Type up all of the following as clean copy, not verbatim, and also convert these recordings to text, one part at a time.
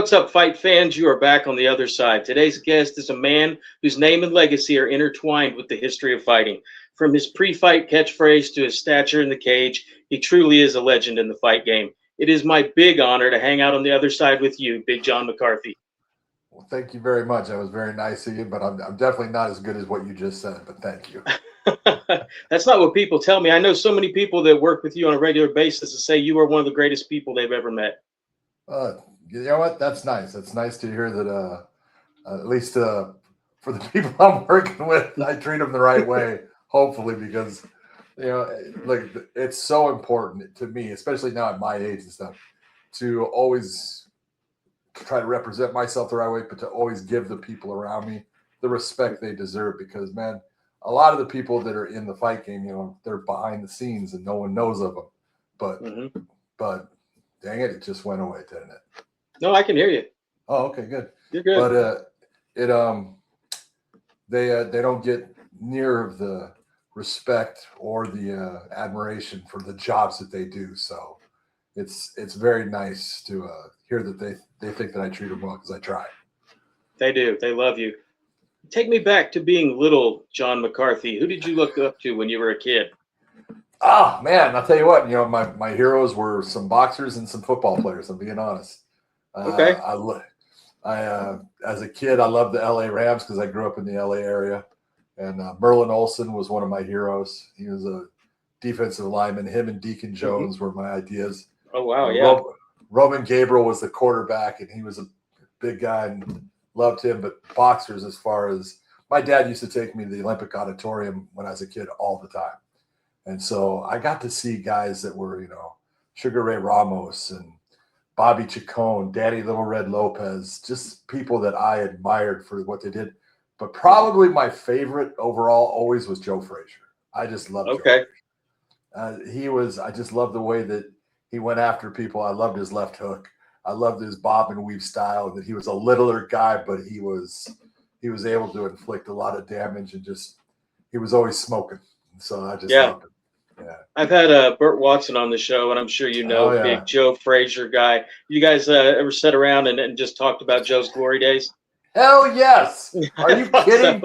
What's up, fight fans? You are back on the other side. Today's guest is a man whose name and legacy are intertwined with the history of fighting. From his pre-fight catchphrase to his stature in the cage, he truly is a legend in the fight game. It is my big honor to hang out on the other side with you, Big John McCarthy. Well, thank you very much. That was very nice of you, but I'm definitely not as good as what you just said, but thank you. That's not what people tell me. I know so many people that work with you on a regular basis that say you are one of the greatest people they've ever met. You know what? That's nice. It's nice to hear that at least for the people I'm working with, I treat them the right way, hopefully, because, like, it's so important to me, especially now at my age and stuff, to always try to represent myself the right way, but to always give the people around me the respect they deserve. Because, man, a lot of the people that are in the fight game, they're behind the scenes and no one knows of them. But dang it, it just went away, didn't it? No, I can hear you. Oh, okay, good. You're good. But they don't get near the respect or the admiration for the jobs that they do. So it's very nice to hear that they think that I treat them well because I try. They do. They love you. Take me back to being little John McCarthy. Who did you look up to when you were a kid? Oh, man, I'll tell you what. My heroes were some boxers and some football players. I'm being honest. Okay. As a kid, I loved the LA Rams because I grew up in the LA area. And Merlin Olsen was one of my heroes. He was a defensive lineman. Him and Deacon Jones were my ideas. Oh, wow, yeah. Roman Gabriel was the quarterback, and he was a big guy and loved him. But boxers, as far as my dad used to take me to the Olympic Auditorium when I was a kid all the time. And so I got to see guys that were, Sugar Ray Ramos and Bobby Chacon, Daddy Little Red Lopez, just people that I admired for what they did. But probably my favorite overall always was Joe Frazier. I just loved Joe Frazier. I just loved the way that he went after people. I loved his left hook. I loved his bob and weave style, that he was a littler guy, but he was able to inflict a lot of damage, and he was always smoking. So I just loved him. Yeah. I've had Burt Watson on the show, and I'm sure big Joe Frazier guy. You guys ever sat around and just talked about Joe's glory days? Hell yes! Are you kidding?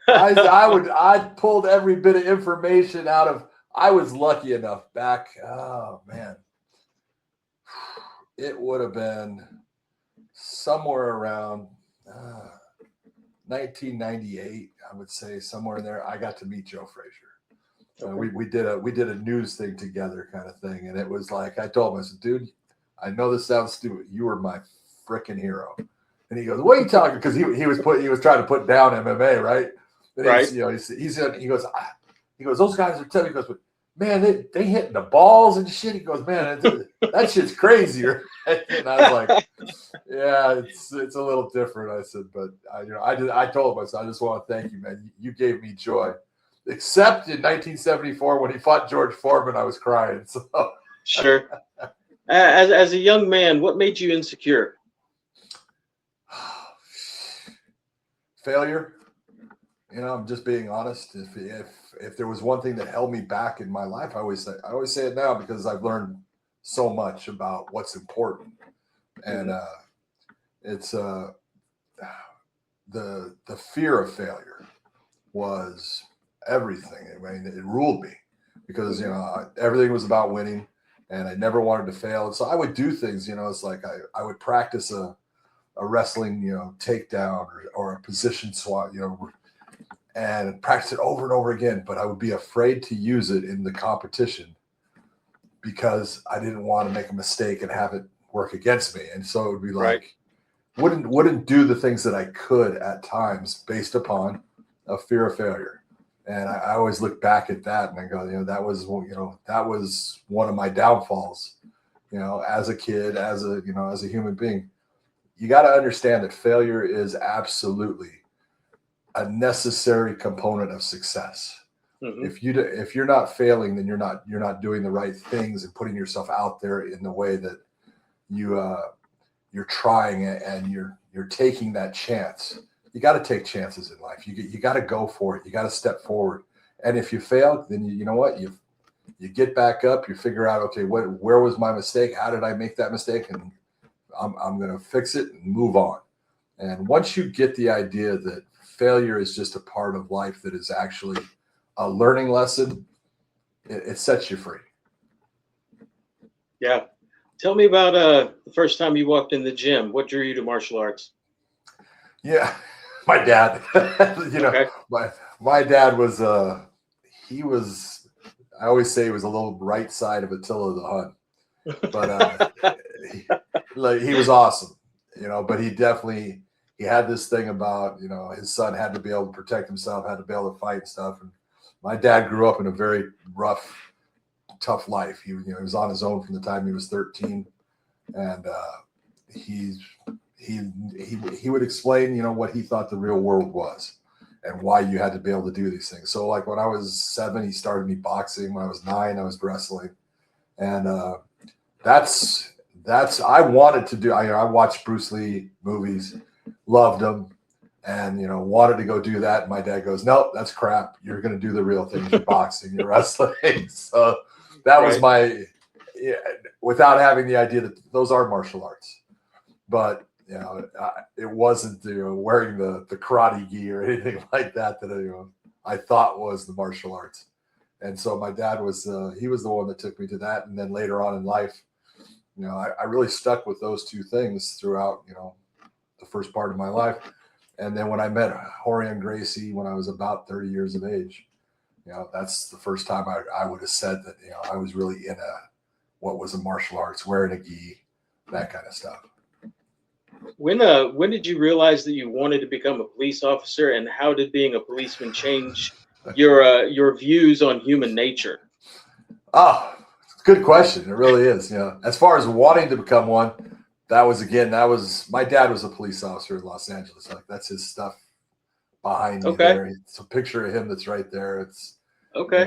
I pulled every bit of information out of. I was lucky enough back. Oh man, it would have been somewhere around 1998. I would say somewhere in there. I got to meet Joe Frazier. We did a news thing together, kind of thing, and it was like I told him, I said, "Dude, I know this sounds stupid. You were my freaking hero." And he goes, "What are you talking?" Because he was trying to put down MMA, right? And right. He goes, "Those guys are telling me." He goes, "Man, they hitting the balls and shit." He goes, "Man, that shit's crazy." And I was like, "Yeah, it's a little different." I said, "But I told him, I said, I just want to thank you, man. You gave me joy." Except in 1974 when he fought George Foreman, I was crying. So sure. As a young man, what made you insecure? Failure. I'm just being honest. If there was one thing that held me back in my life, I always say it now because I've learned so much about what's important, and it's the fear of failure was everything. I mean, it ruled me because everything was about winning, and I never wanted to fail. And so I would do things. It's like I would practice a wrestling takedown or a position swat, and practice it over and over again. But I would be afraid to use it in the competition because I didn't want to make a mistake and have it work against me. And so it would be like wouldn't do the things that I could at times based upon a fear of failure. And I always look back at that and I go, that was one of my downfalls, as a kid, as a human being. You got to understand that failure is absolutely a necessary component of success. Mm-hmm. If you're not failing, then you're not doing the right things and putting yourself out there in the way that you're trying and you're taking that chance. You got to take chances in life. You got to go for it. You got to step forward. And if you fail, then you know what? You get back up. You figure out, okay, where was my mistake? How did I make that mistake? And I'm going to fix it and move on. And once you get the idea that failure is just a part of life, that is actually a learning lesson, it sets you free. Yeah. Tell me about the first time you walked in the gym. What drew you to martial arts? Yeah, my dad. Okay. My dad was he was, I always say he was a little right side of Attila the Hun, but he was awesome, but he had this thing about, his son had to be able to protect himself, had to be able to fight and stuff. And my dad grew up in a very rough, tough life. He was on his own from the time he was 13, and he would explain, what he thought the real world was and why you had to be able to do these things. So like when I was 7, he started me boxing. When I was 9, I was wrestling, and I wanted to do. I watched Bruce Lee movies, loved them, and wanted to go do that. And my dad goes, "Nope, that's crap. You're going to do the real thing. You're boxing, you're wrestling." So that was without having the idea that those are martial arts, but it wasn't wearing the karate gi or anything like that I thought was the martial arts. And so my dad was he was the one that took me to that. And then later on in life, I really stuck with those two things throughout the first part of my life. And then when I met Rorion Gracie when I was about 30 years of age, that's the first time I would have said that I was really in what was a martial arts, wearing a gi, that kind of stuff. When did you realize that you wanted to become a police officer, and how did being a policeman change your views on human nature? Oh, good question. It really is. As far as wanting to become one, that was my dad was a police officer in Los Angeles. Like that's his stuff behind me there. It's a picture of him that's right there. It's okay.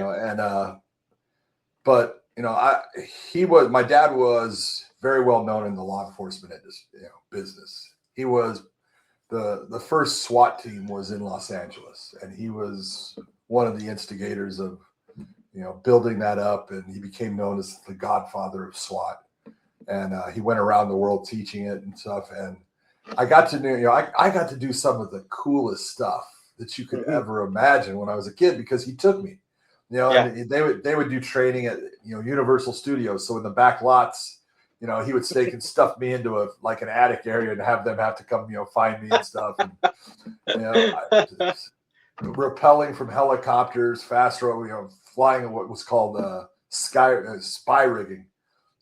But my dad was very well known in the law enforcement industry, business. He was the first SWAT team was in Los Angeles, and he was one of the instigators of building that up, and he became known as the godfather of SWAT. And he went around the world teaching it and stuff. And I got to do I got to do some of the coolest stuff that you could ever imagine when I was a kid, because he took me. And they would do training at Universal Studios. So in the back lots, he would stake and stuff me into an attic area and have them have to come find me and stuff. And, rappelling from helicopters, flying what was called spy rigging.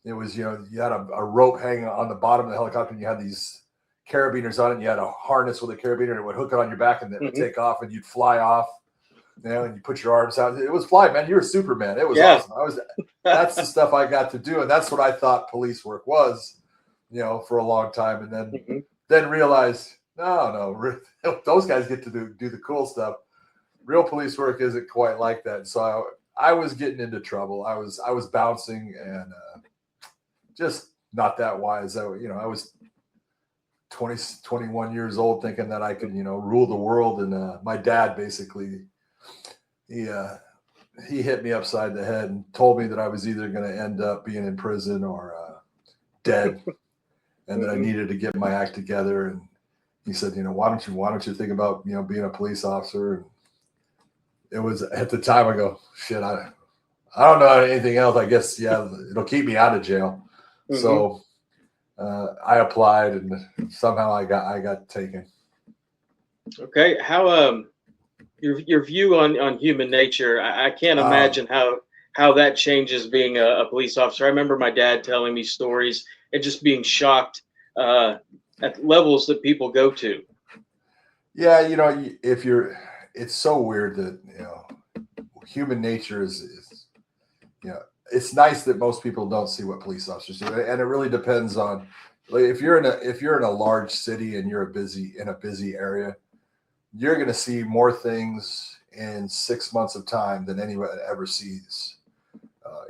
It was you had a rope hanging on the bottom of the helicopter, and you had these carabiners on it. And you had a harness with a carabiner, and it would hook it on your back, and it would take off, and you'd fly off. And you put your arms out. It was fly, man. You were Superman. It was awesome. That's the stuff I got to do, and that's what I thought police work was, for a long time. And then realized, no, those guys get to do the cool stuff. Real police work isn't quite like that. So I was getting into trouble. I was bouncing and just not that wise. I was 20, 21 years old, thinking that I could, rule the world. And my dad basically, he hit me upside the head and told me that I was either going to end up being in prison or dead, and that I needed to get my act together. And he said, why don't you think about being a police officer? And it was at the time I go, shit, I don't know anything else. I guess it'll keep me out of jail. So I applied, and somehow I got taken. Okay, how your view on human nature? I can't imagine how that changes being a police officer. I remember my dad telling me stories and just being shocked at levels that people go to. Yeah, it's so weird that human nature is it's nice that most people don't see what police officers do, and it really depends on, like, if you're in a large city and you're in a busy area, you're going to see more things in 6 months of time than anyone ever sees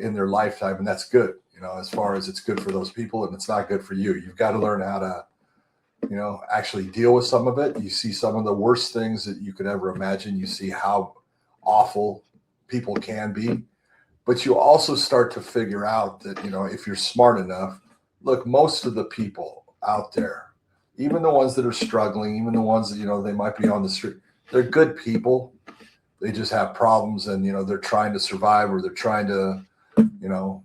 in their lifetime, and that's good. As far as it's good for those people, and it's not good for you. You've got to learn how to actually deal with some of it. You see some of the worst things that you could ever imagine. You see how awful people can be. But you also start to figure out that, if you're smart enough, look, most of the people out there, even the ones that are struggling, even the ones that, you know, they might be on the street, they're good people. They just have problems, and, you know, they're trying to survive, or they're trying to, you know,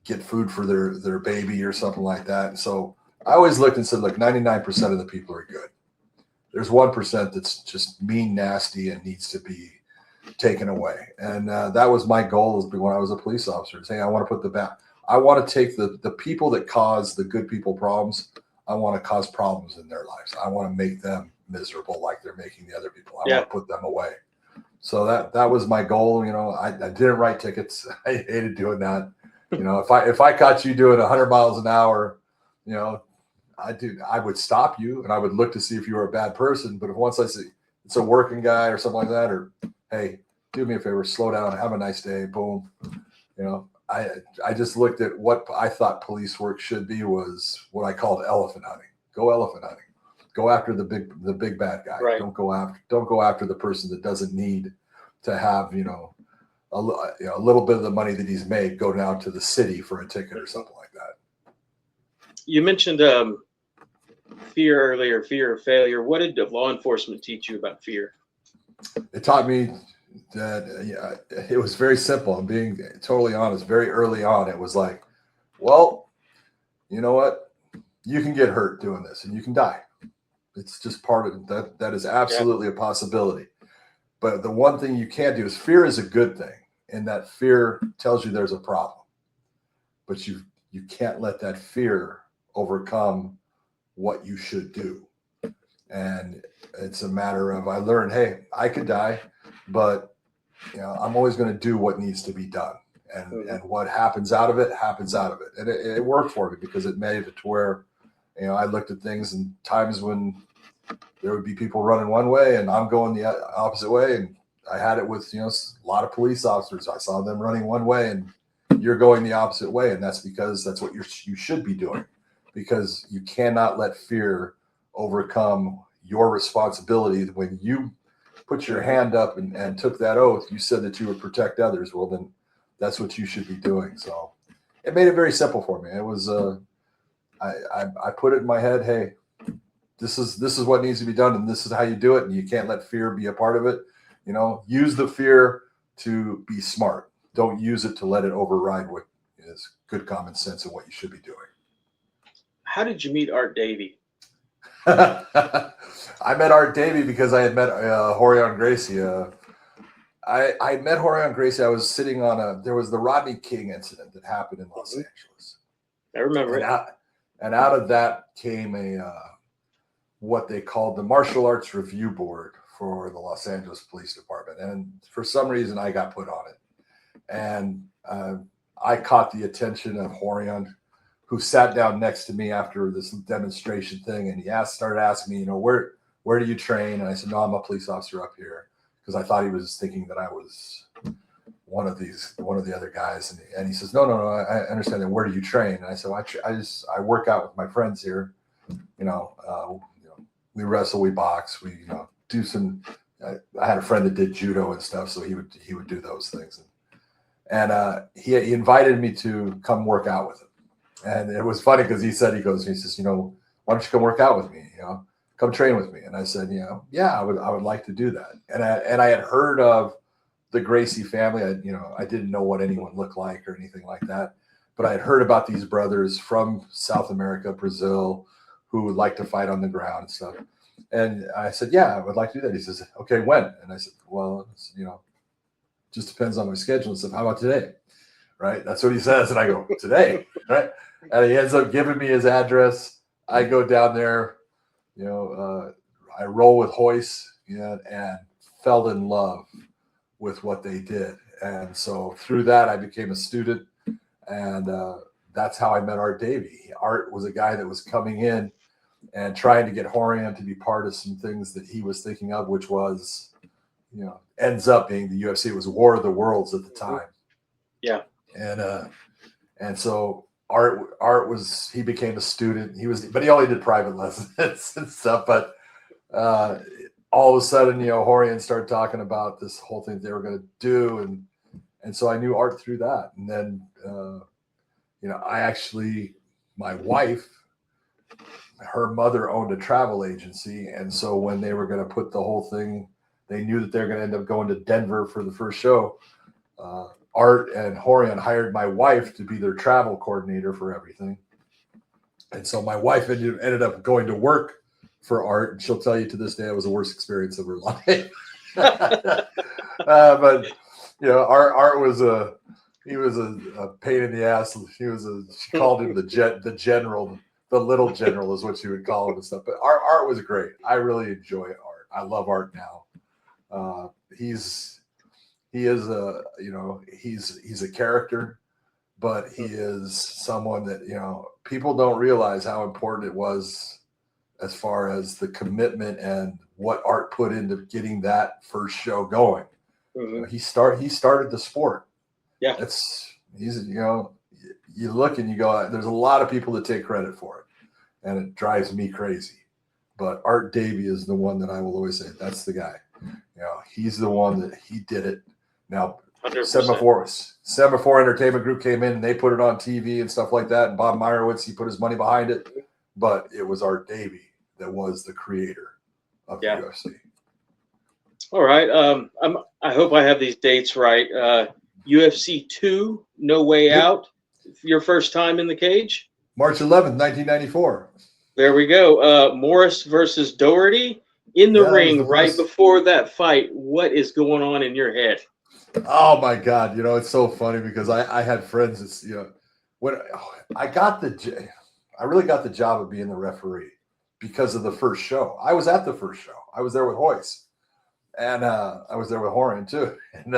get food for their baby or something like that. And so I always looked and said, look, 99% of the people are good. There's 1% that's just mean, nasty, and needs to be taken away. And that was my goal when I was a police officer. Saying, I want to put I want to take the people that cause the good people problems. I want to cause problems in their lives. I want to make them miserable like they're making the other people. I want to put them away. So that was my goal. You know, I didn't write tickets. I hated doing that. You know, if I caught you doing 100 miles an hour, you know, I would stop you and I would look to see if you were a bad person. But if once I see it's a working guy or something like that, or hey, do me a favor, slow down, have a nice day, boom. You know, I just looked at what I thought police work should be, was what I called elephant hunting. Go elephant hunting. Go after the big bad guy. Right. Don't go after the person that doesn't need to have, you know, a little bit of the money that he's made go down to the city for a ticket or something like that. You mentioned fear earlier, fear of failure. What did law enforcement teach you about fear? It taught me that it was very simple. I'm being totally honest. Very early on, it was like, well, you know what? You can get hurt doing this, and you can die. It's just part of it. That is absolutely a possibility. But the one thing you can't do is, fear is a good thing, and that fear tells you there's a problem. But you can't let that fear overcome what you should do. And it's a matter of, I learned, hey, I could die, but, you know, I'm always going to do what needs to be done. And what happens out of it, happens out of it. And it worked for me, because it made it to where, you know, I looked at things in times when there would be people running one way and I'm going the opposite way. And I had it with, you know, a lot of police officers. I saw them running one way and you're going the opposite way. And that's because that's what you should be doing, because you cannot let fear overcome your responsibility. When you put your hand up and took that oath, you said that you would protect others. Well, then that's what you should be doing. So it made it very simple for me. It was, I put it in my head, hey, this is what needs to be done, and this is how you do it. And you can't let fear be a part of it. You know, use the fear to be smart. Don't use it to let it override what is good common sense and what you should be doing. How did you meet Art Davie? I met Art Davie because I had met Rorion Gracie. I met Rorion Gracie. I was sitting there was the Rodney King incident that happened in Los Angeles. I remember it. And out of that came what they called the Martial Arts Review Board for the Los Angeles Police Department. And for some reason, I got put on it. And I caught the attention of Rorion, who sat down next to me after this demonstration thing. And he started asking me, you know, where do you train? And I said, no, I'm a police officer up here, because I thought he was thinking that I was one of the other guys. And he says, no, I understand that. Where do you train? And I said, well, I work out with my friends here. You know, we wrestle, we box, we, you know, do some. I had a friend that did judo and stuff, so he would do those things. And he invited me to come work out with him. And it was funny because he says, you know, why don't you come work out with me? You know, come train with me. And I said, you know, yeah, I would like to do that. And I had heard of the Gracie family. I didn't know what anyone looked like or anything like that, but I had heard about these brothers from South America, Brazil, who would like to fight on the ground and stuff. And I said, yeah, I would like to do that. He says, okay, when? And I said, well, you know, just depends on my schedule and stuff. How about today? Right? That's what he says. And I go, today, right? And he ends up giving me his address. I go down there, you know, I roll with Hoist, you know, and fell in love with what they did. And so through that, I became a student. And that's how I met Art Davie. Art was a guy that was coming in and trying to get Rorion to be part of some things that he was thinking of, which was, you know, ends up being the UFC. It was War of the Worlds at the time. Yeah. And so Art he became a student. But he only did private lessons and stuff. But all of a sudden, you know, Rorion started talking about this whole thing they were going to do. And so I knew Art through that. And then, you know, my wife her mother owned a travel agency. And so when they were going to put the whole thing, they knew that they're going to end up going to Denver for the first show. Art and Horian hired my wife to be their travel coordinator for everything. And so my wife ended up going to work for Art. And she'll tell you to this day, it was the worst experience of her life. But, you know, Art was he was a pain in the ass. She called him the general, the little general is what she would call him and stuff. But Art was great. I really enjoy Art. I love Art now. He's a character, but he is someone that, you know, people don't realize how important it was as far as the commitment and what Art put into getting that first show going. Mm-hmm. You know, he started the sport. Yeah. You look and you go, there's a lot of people that take credit for it, and it drives me crazy. But Art Davie is the one that I will always say, that's the guy. You know, he's the one that he did it. Now, 704 Entertainment Group came in and they put it on TV and stuff like that. And Bob Meyerowitz, he put his money behind it. But it was Art Davie that was the creator of the UFC. All right. I hope I have these dates right. UFC 2, No Way Out. Your first time in the cage? March 11th, 1994. There we go. Morris versus Doherty in the ring right before that fight. What is going on in your head? Oh my God! You know, it's so funny because I had friends. It's, you know, when I really got the job of being the referee because of the first show. I was at the first show. I was there with Hoyce, and I was there with Horan too. And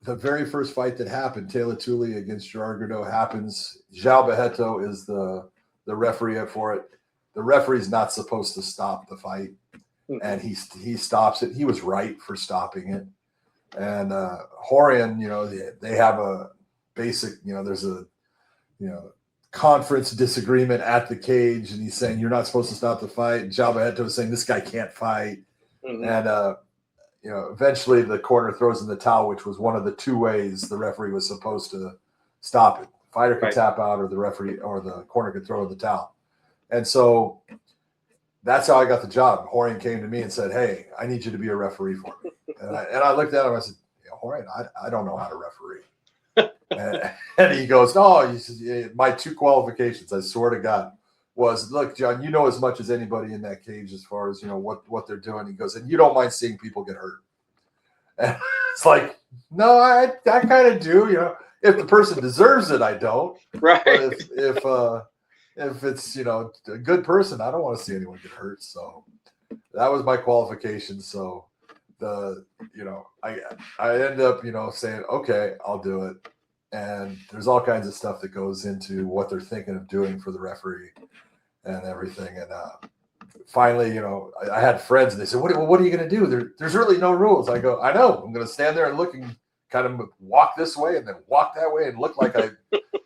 the very first fight that happened, Taylor Tooley against Gerard Gordeau, happens. João Barreto is the referee for it. The referee's not supposed to stop the fight, and he stops it. He was right for stopping it. And Horian, you know, they have a basic, you know, there's a, you know, conference disagreement at the cage, and he's saying you're not supposed to stop the fight. And João Barreto is saying this guy can't fight, and you know, eventually the corner throws in the towel, which was one of the two ways the referee was supposed to stop it. The fighter could tap out, or the referee or the corner could throw in the towel. And so that's how I got the job. Horian came to me and said, "Hey, I need you to be a referee for me." And I looked at him. I said, "Horian, I don't know how to referee." and he goes, "No." He says, "My two qualifications, I swear to God, was, look, John, you know as much as anybody in that cage as far as, you know, what they're doing." He goes, "And you don't mind seeing people get hurt." And it's like, no, I kind of do. You know, if the person deserves it, I don't. Right. But if it's, you know, a good person, I don't want to see anyone get hurt. So that was my qualification. So I ended up, you know, saying, okay, I'll do it. And there's all kinds of stuff that goes into what they're thinking of doing for the referee and everything. And finally, you know, I had friends and they said, what are you going to do? There's really no rules. I go, I know. I'm going to stand there and look and kind of walk this way and then walk that way and look like I,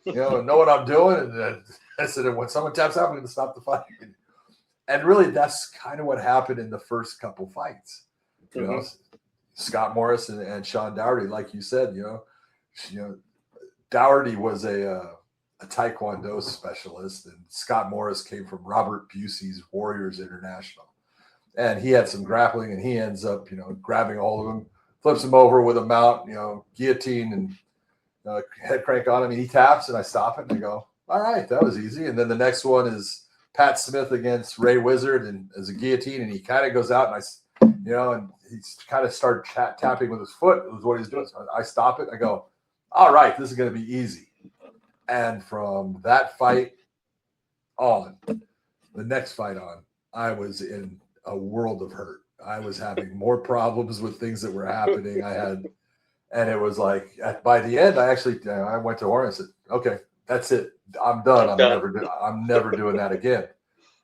you know what I'm doing. And then I said, when someone taps out, I'm going to stop the fight. And really, that's kind of what happened in the first couple fights. You know, Scott Morris and Sean Dougherty, like you said, you know, Dougherty was a Taekwondo specialist, and Scott Morris came from Robert Busey's Warriors International. And he had some grappling, and he ends up, you know, grabbing a hold of him, flips him over with a mount, you know, guillotine and head crank on him. And he taps, and I stop it, and I go, all right, that was easy. And then the next one is Pat Smith against Ray Wizard, and as a guillotine, and he kind of goes out, and and he's kind of started tapping with his foot was what he's doing. So I stop it. I go, all right, this is going to be easy. And from that fight on, the next fight on, I was in a world of hurt. I was having more problems with things that were happening. And it was like, by the end, I went to Warren and said, okay, that's it. I'm done. I'm never doing that again.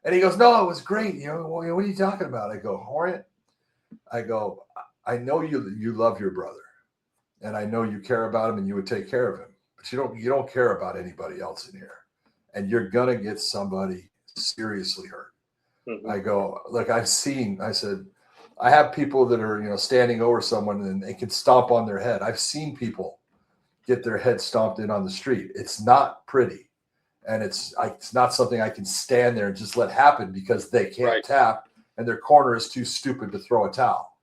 And he goes, no, it was great. You know, what are you talking about? I go, Hornet, I know you love your brother, and I know you care about him and you would take care of him, but you don't care about anybody else in here, and you're going to get somebody seriously hurt. I go, look, I said, I have people that are, you know, standing over someone and they can stomp on their head. I've seen people get their head stomped in on the street. It's not pretty. and it's not something I can stand there and just let happen because they can't Right. tap and their corner is too stupid to throw a towel.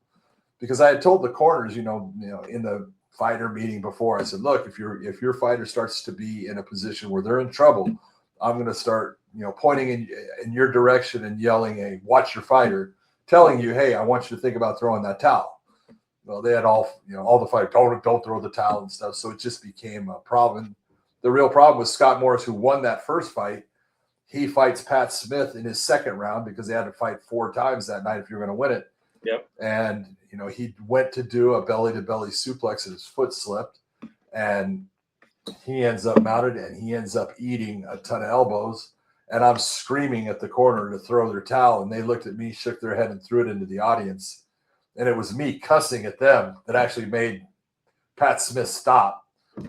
Because I had told the corners, in the fighter meeting before, I said, look, if your fighter starts to be in a position where they're in trouble, I'm going to start, pointing in your direction and yelling, hey, watch your fighter, telling you, hey, I want you to think about throwing that towel. Well, they had all the fighters, don't throw the towel and stuff. So it just became a problem. The real problem was Scott Morris, who won that first fight. He fights Pat Smith in his second round because they had to fight 4 times that night if you're going to win it. Yep. And, he went to do a belly-to-belly suplex and his foot slipped. And he ends up mounted and he ends up eating a ton of elbows. And I'm screaming at the corner to throw their towel. And they looked at me, shook their head, and threw it into the audience. And it was me cussing at them that actually made Pat Smith stop.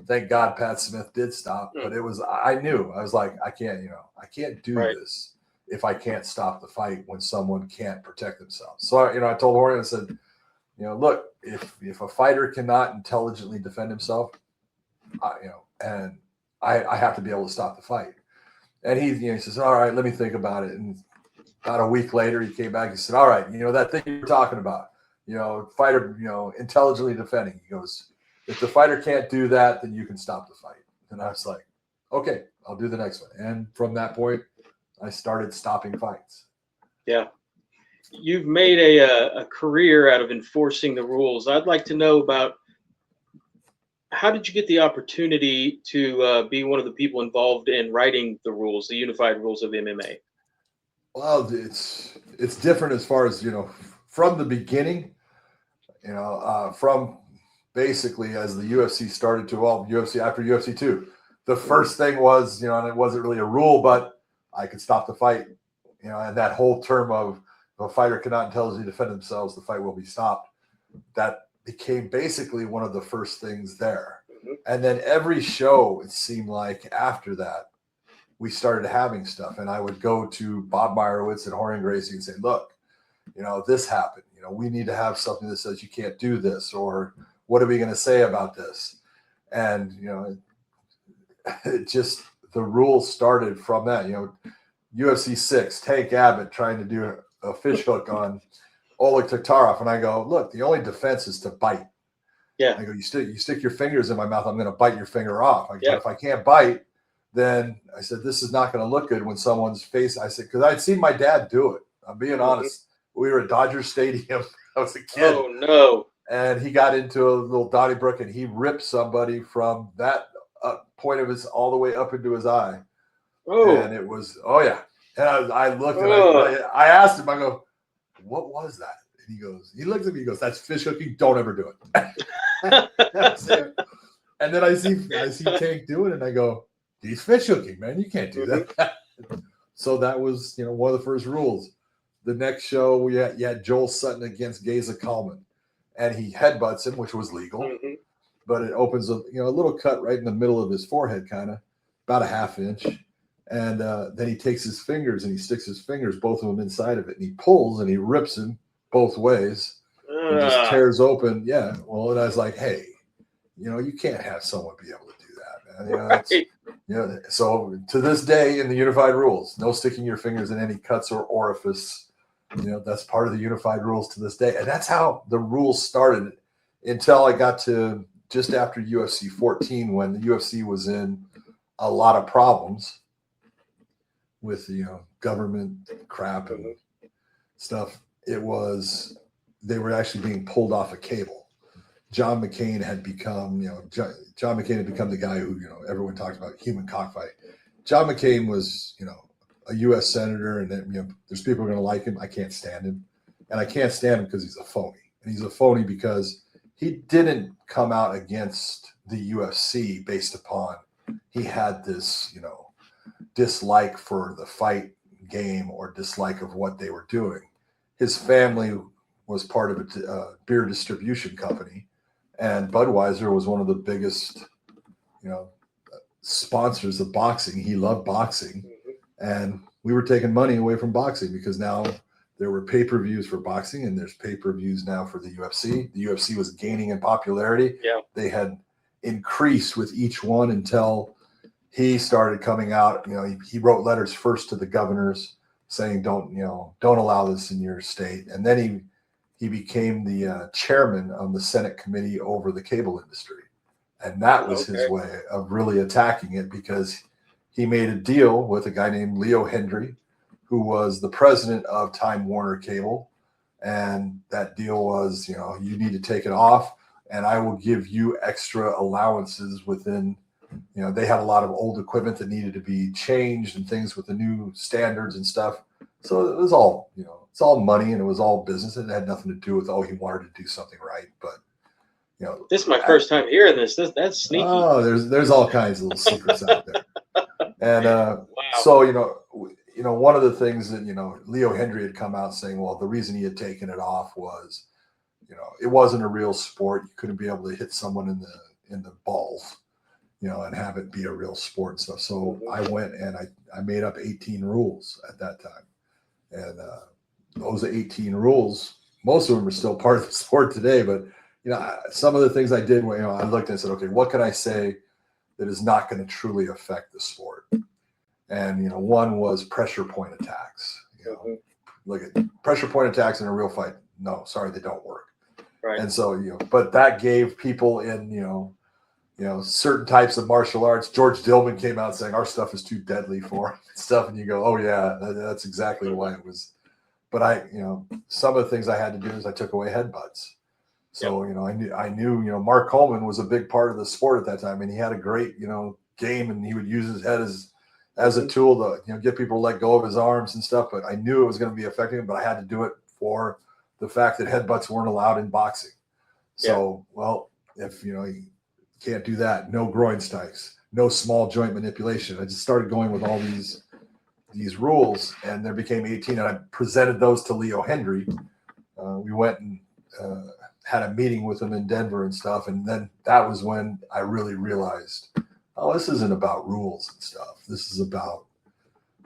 Thank God Pat Smith did stop. But I knew. I was like, I can't do this if I can't stop the fight when someone can't protect themselves. So, I told Jorge, I said, look, if a fighter cannot intelligently defend himself, and I have to be able to stop the fight. And he says, all right, let me think about it. And about a week later, he came back and said, all right, that thing you were talking about, fighter, intelligently defending. He goes, if the fighter can't do that, then you can stop the fight. And I was like, okay, I'll do the next one. And from that point, I started stopping fights. Yeah. You've made a career out of enforcing the rules. I'd like to know about, how did you get the opportunity to be one of the people involved in writing the rules, the unified rules of MMA? Well, it's different as far as, from the beginning, from basically as the UFC started to evolve, UFC after UFC 2, the first thing was, and it wasn't really a rule, but I could stop the fight, and that whole term of if a fighter cannot intelligently defend themselves, the fight will be stopped. That became basically one of the first things there. Mm-hmm. And then every show, it seemed like after that, we started having stuff. And I would go to Bob Meyerowitz and Jorge Gracie and say, look, this happened. We need to have something that says you can't do this, or what are we going to say about this? And, it just, the rules started from that. UFC 6, Tank Abbott trying to do a fish hook on Oleg Taktarov, and I go, look, the only defense is to bite. Yeah. I go, you stick your fingers in my mouth, I'm going to bite your finger off. But if I can't bite, then I said, this is not going to look good when someone's face. I said, because I'd seen my dad do it. I'm being honest. We were at Dodger Stadium. I was a kid. Oh, no. And he got into a little Donnybrook, and he ripped somebody from that point of his all the way up into his eye. Oh. And it was, oh, yeah. And I looked and I asked him, I go, what was that? And he looked at me, he goes, that's fish hooking. Don't ever do it. And then I see Tank do it, and I go, he's fish hooking, man. You can't do that. So that was, one of the first rules. The next show, you had Joel Sutton against Geza Kalman, and he headbutts him, which was legal, but it opens a little cut right in the middle of his forehead, kind of about a ½ inch. And then he takes his fingers and he sticks his fingers, both of them inside of it, and he pulls and he rips him both ways and just tears open. Yeah. Well, and I was like, hey, you can't have someone be able to do that, man. So to this day in the unified rules, no sticking your fingers in any cuts or orifice. That's part of the unified rules to this day. And that's how the rules started until I got to just after UFC 14, when the UFC was in a lot of problems with government crap and stuff. They were actually being pulled off a cable. John McCain had become the guy who everyone talks about, human cockfight. John McCain was a U.S. senator, and there's people who are going to like him. I can't stand him, and I can't stand him because he's a phony. And he's a phony because he didn't come out against the UFC based upon he had this dislike for the fight game or dislike of what they were doing. His family was part of a beer distribution company, and Budweiser was one of the biggest, sponsors of boxing. He loved boxing, and we were taking money away from boxing because now there were pay-per-views for boxing, and there's pay-per-views now for the UFC. The UFC was gaining in popularity. Yeah. They had increased with each one until he started coming out. He wrote letters first to the governors saying, don't allow this in your state. And then he became the chairman of the Senate committee over the cable industry. And that was his way of really attacking it, because he made a deal with a guy named Leo Hendry, who was the president of Time Warner Cable. And that deal was, you need to take it off, and I will give you extra allowances within, they had a lot of old equipment that needed to be changed and things with the new standards and stuff. So it was all, it's all money, and it was all business. It had nothing to do with, he wanted to do something right. But, this is my first time hearing this. That's sneaky. Oh, there's all kinds of little secrets out there. And wow. So, one of the things that, Leo Hendry had come out saying, well, the reason he had taken it off was, it wasn't a real sport. You couldn't be able to hit someone in the balls, and have it be a real sport and stuff. So I went and I made up 18 rules at that time. And those 18 rules, most of them are still part of the sport today. But, some of the things I did, I looked and I said, okay, what can I say that is not going to truly affect the sport? And, one was pressure point attacks. Look at pressure point attacks in a real fight. No, sorry, they don't work. Right. And so, but that gave people in, certain types of martial arts. George Dillman came out saying our stuff is too deadly for him and stuff. And you go, oh yeah, that's exactly why it was. But some of the things I had to do is I took away headbutts. So, I knew, Mark Coleman was a big part of the sport at that time, and he had a great, game, and he would use his head as a tool to, get people to let go of his arms and stuff. But I knew it was going to be effective, but I had to do it for the fact that headbutts weren't allowed in boxing. So, well, if, you can't do that, no groin strikes, no small joint manipulation. I just started going with all these rules, and there became 18, and I presented those to Leo Hendry. We went and had a meeting with him in Denver and stuff. And then that was when I really realized, this isn't about rules and stuff. This is about,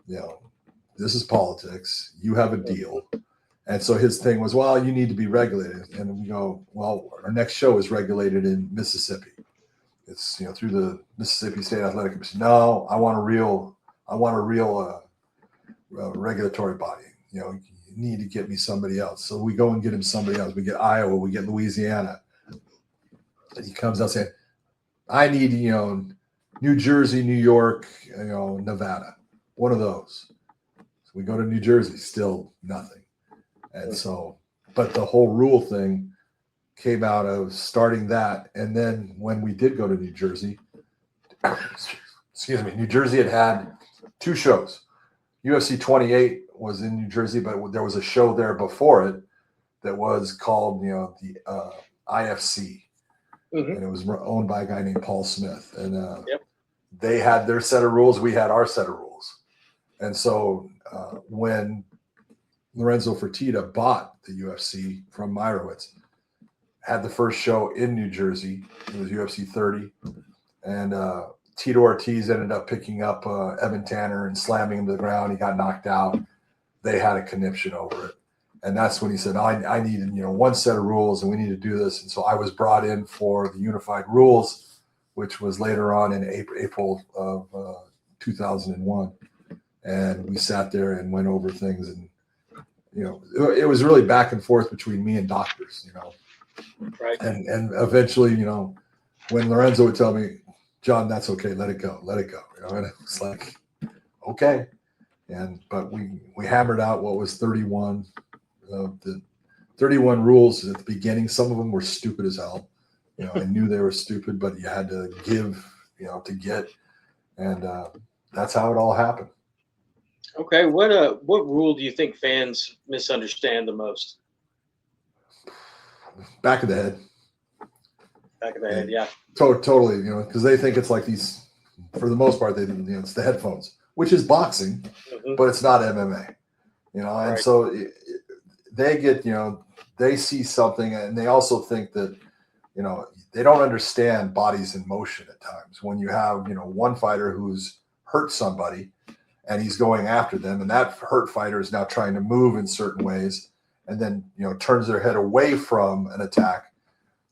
this is politics. You have a deal. And so his thing was, well, you need to be regulated. And we go, well, our next show is regulated in Mississippi. It's, through the Mississippi State Athletic Commission. No, I want a real regulatory body. You need to get me somebody else. So we go and get him somebody else. We get Iowa, we get Louisiana. And he comes out saying, I need, New Jersey, New York, Nevada, one of those. So we go to New Jersey, still nothing. And so, but the whole rule thing came out of starting that. And then when we did go to New Jersey, New Jersey had 2 shows. UFC 28 was in New Jersey, but there was a show there before it that was called, the IFC. And it was owned by a guy named Paul Smith. And they had their set of rules. We had our set of rules. And so when Lorenzo Fertitta bought the UFC from Meyerowitz, had the first show in New Jersey. It was UFC 30. And Tito Ortiz ended up picking up Evan Tanner and slamming him to the ground. He got knocked out. They had a conniption over it. And that's when he said, I needed, one set of rules, and we need to do this. And so I was brought in for the unified rules, which was later on in April of 2001. And we sat there and went over things. And, it was really back and forth between me and doctors, Right. And eventually, when Lorenzo would tell me, John, that's okay, let it go. And it was like, okay. But we hammered out what was 31. The 31 rules at the beginning. Some of them were stupid as hell. I knew they were stupid, but you had to give, to get. And that's how it all happened. Okay, what rule do you think fans misunderstand the most? Back of the head. Back of the head, yeah. Totally, because they think it's like these, for the most part, they think, it's the headphones, which is boxing, but it's not MMA, and Right. So they get, they see something, and they also think that, they don't understand bodies in motion at times. When you have, one fighter who's hurt somebody and he's going after them, and that hurt fighter is now trying to move in certain ways, and then, turns their head away from an attack,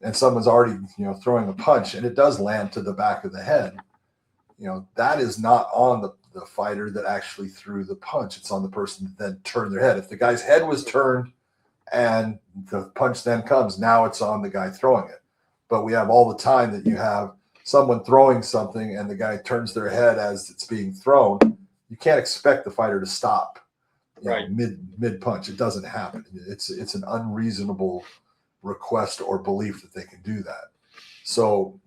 and someone's already, throwing a punch, and it does land to the back of the head. that is not on the fighter that actually threw the punch. It's on the person that then turned their head. If the guy's head was turned and the punch then comes, now it's on the guy throwing it. But we have all the time that you have someone throwing something and the guy turns their head as it's being thrown. You can't expect the fighter to stop mid punch. It doesn't happen. It's an unreasonable request or belief that they can do that. So,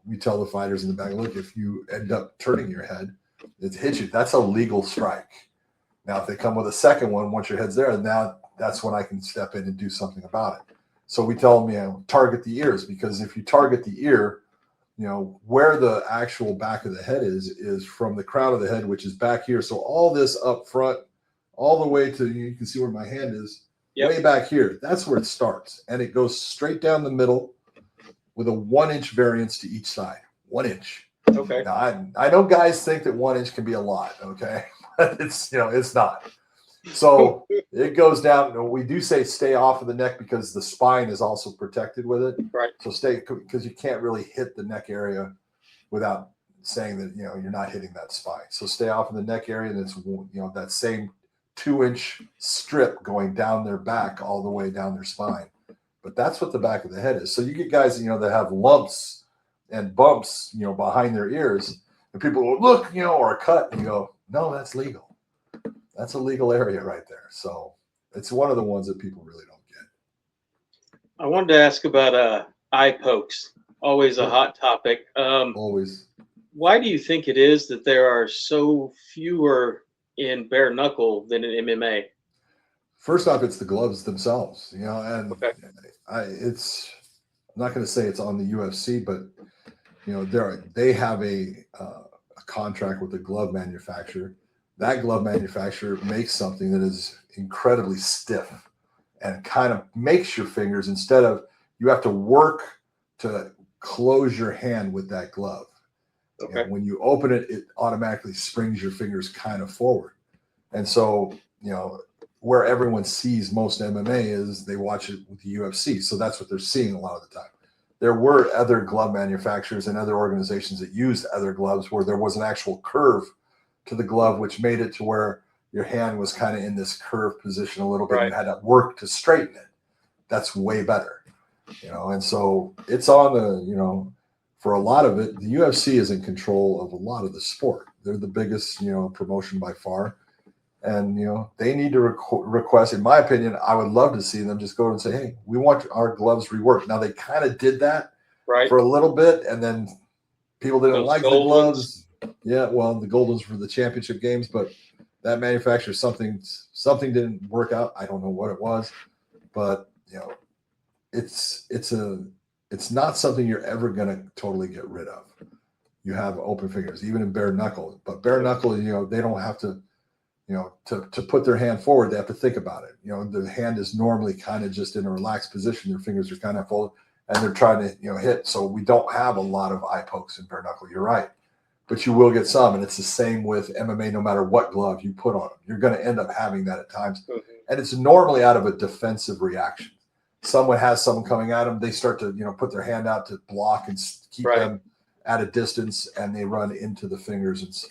we tell the fighters in the back, look, if you end up turning your head, it hits you. That's a legal strike. Now, if they come with a second one, once your head's there, now that's when I can step in and do something about it. So we tell them, target the ears, because if you target the ear, where the actual back of the head is from the crown of the head, which is back here. So all this up front, all the way to, you can see where my hand is, way back here. That's where it starts. And it goes straight down the middle with a 1 inch variance to each side. 1 inch. Okay. Now, I know guys think that 1 inch can be a lot. Okay. But it's not. So it goes down. We do say stay off of the neck because the spine is also protected with it. Right. So stay, because you can't really hit the neck area without saying that, you're not hitting that spine. So stay off of the neck area. And it's, that same 2 inch strip going down their back all the way down their spine. But that's what the back of the head is. So you get guys, that have lumps and bumps, behind their ears, and people go, look, or a cut, and you go, no, that's legal. That's a legal area right there. So it's one of the ones that people really don't get. I wanted to ask about eye pokes. Always a hot topic. Always. Why do you think it is that there are so fewer in bare knuckle than in MMA? First off, it's the gloves themselves, and Okay. I'm not going to say it's on the UFC, but they have a contract with the glove manufacturer. That glove manufacturer makes something that is incredibly stiff and kind of makes your fingers, instead of you have to work to close your hand with that glove. Okay. And when you open it, it automatically springs your fingers kind of forward. And so, where everyone sees most MMA is they watch it with the UFC. So that's what they're seeing a lot of the time. There were other glove manufacturers and other organizations that used other gloves where there was an actual curve to the glove, which made it to where your hand was kind of in this curved position a little bit. Right. You had to work to straighten it. That's way better, and so it's on the, for a lot of it, the UFC is in control of a lot of the sport. They're the biggest, promotion by far. And, they need to request, in my opinion, I would love to see them just go and say, hey, we want our gloves reworked. Now, they kind of did that for a little bit, and then people didn't like the gloves. Yeah, well, the gold ones for the championship games, but that manufacturer, something didn't work out. I don't know what it was, but, it's not something you're ever going to totally get rid of. You have open fingers, even in bare knuckle. But bare knuckle, they don't have to, to put their hand forward, they have to think about it. The hand is normally kind of just in a relaxed position. Their fingers are kind of folded, and they're trying to, hit. So we don't have a lot of eye pokes in bare knuckle. You're right. But you will get some. And it's the same with MMA, no matter what glove you put on them. You're going to end up having that at times. Mm-hmm. And it's normally out of a defensive reaction. Someone has someone coming at them. They start to, put their hand out to block and keep them at a distance, and they run into the fingers.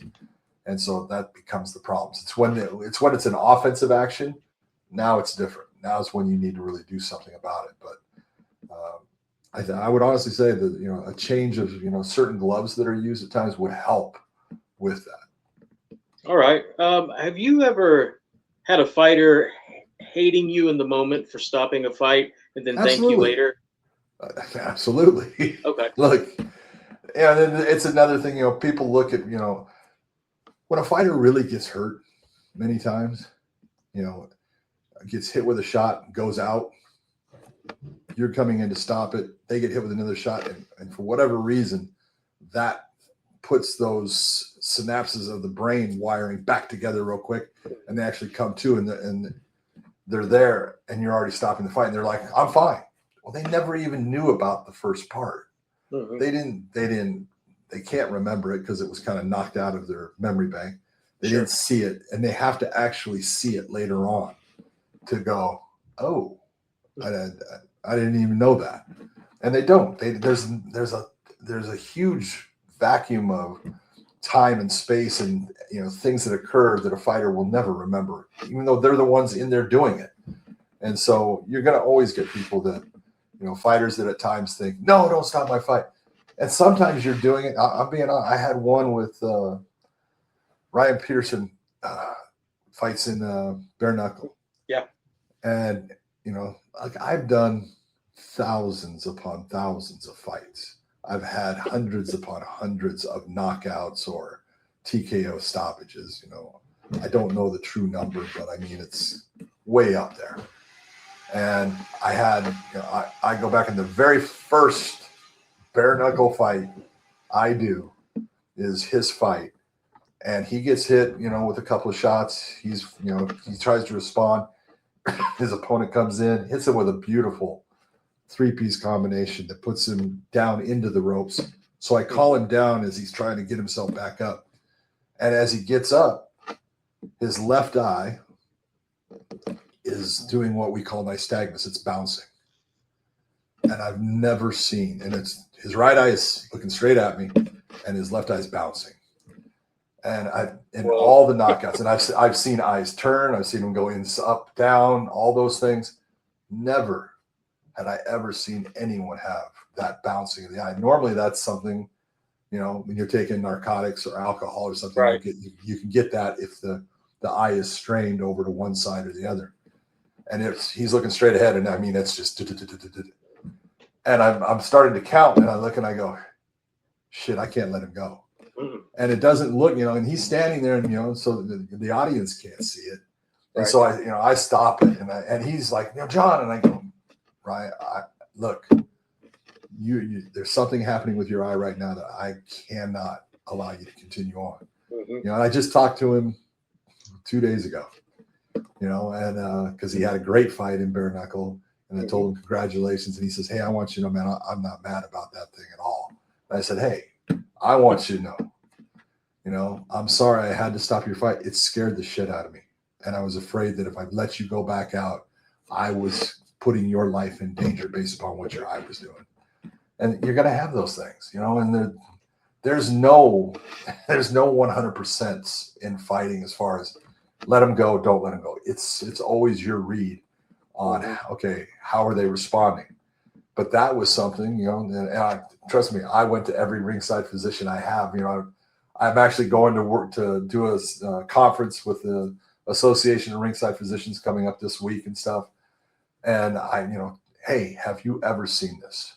And so that becomes the problems. It's when it's an offensive action. Now it's different. Now is when you need to really do something about it. But I would honestly say that, a change of, certain gloves that are used at times would help with that. All right. Have you ever had a fighter hating you in the moment for stopping a fight and then thank you later? Absolutely. Okay. Look, and it's another thing, people look at, when a fighter really gets hurt many times, gets hit with a shot, goes out, you're coming in to stop it, they get hit with another shot, and for whatever reason, that puts those synapses of the brain wiring back together real quick, and they actually come to, and they're there, and you're already stopping the fight, and they're like, I'm fine. Well, they never even knew about the first part. Mm-hmm. They can't remember it because it was kind of knocked out of their memory bank. They didn't see it, and they have to actually see it later on to go, oh, I didn't even know that. And they don't. There's a huge vacuum of time and space and, you know, things that occur that a fighter will never remember, even though they're the ones in there doing it. And so you're going to always get people that, you know, fighters that at times think, no, don't stop my fight. And sometimes you're doing it. I'm being honest. I had one with Ryan Peterson, fights in bare knuckle. Yeah. And, you know, like I've done thousands upon thousands of fights. I've had hundreds upon hundreds of knockouts or TKO stoppages. You know, I don't know the true number, but I mean, it's way up there. And I had, you know, I go back in the very first bare knuckle fight I do is his fight. And he gets hit, you know, with a couple of shots. He's, you know, he tries to respond. His opponent comes in, hits him with a beautiful three-piece combination that puts him down into the ropes. So I call him down as he's trying to get himself back up. And as he gets up, his left eye is doing what we call nystagmus. It's bouncing. And I've never seen, and it's his right eye is looking straight at me, and his left eye is bouncing. And all the knockouts, and I've seen eyes turn, I've seen them go in, up, down, all those things. Never had I ever seen anyone have that bouncing of the eye. Normally, that's something, you know, when you're taking narcotics or alcohol or something, right. you can get that if the eye is strained over to one side or the other. And if he's looking straight ahead, and I mean, it's just, and I'm starting to count, and I look and I go, shit, I can't let him go. And it doesn't look, you know, and he's standing there, and, you know, so the audience can't see it. And so I stop it, and he's like, you know, John, and I go, right, look, you there's something happening with your eye right now that I cannot allow you to continue on. You know, and I just talked to him 2 days ago, you know, and because he had a great fight in bare knuckle, and I told him congratulations, and he says, hey, I want you to know, man, I'm not mad about that thing at all. And I said, hey, I want you to know, you know, I'm sorry I had to stop your fight. It scared the shit out of me. And I was afraid that if I let you go back out, I was putting your life in danger based upon what your eye was doing. And you're going to have those things, you know, and there's no 100% in fighting as far as let them go, don't let them go. It's always your read on, okay, how are they responding? But that was something, you know, and trust me, I went to every ringside physician I have. You know, I'm actually going to work to do a conference with the Association of Ringside Physicians coming up this week and stuff. And you know, hey, have you ever seen this?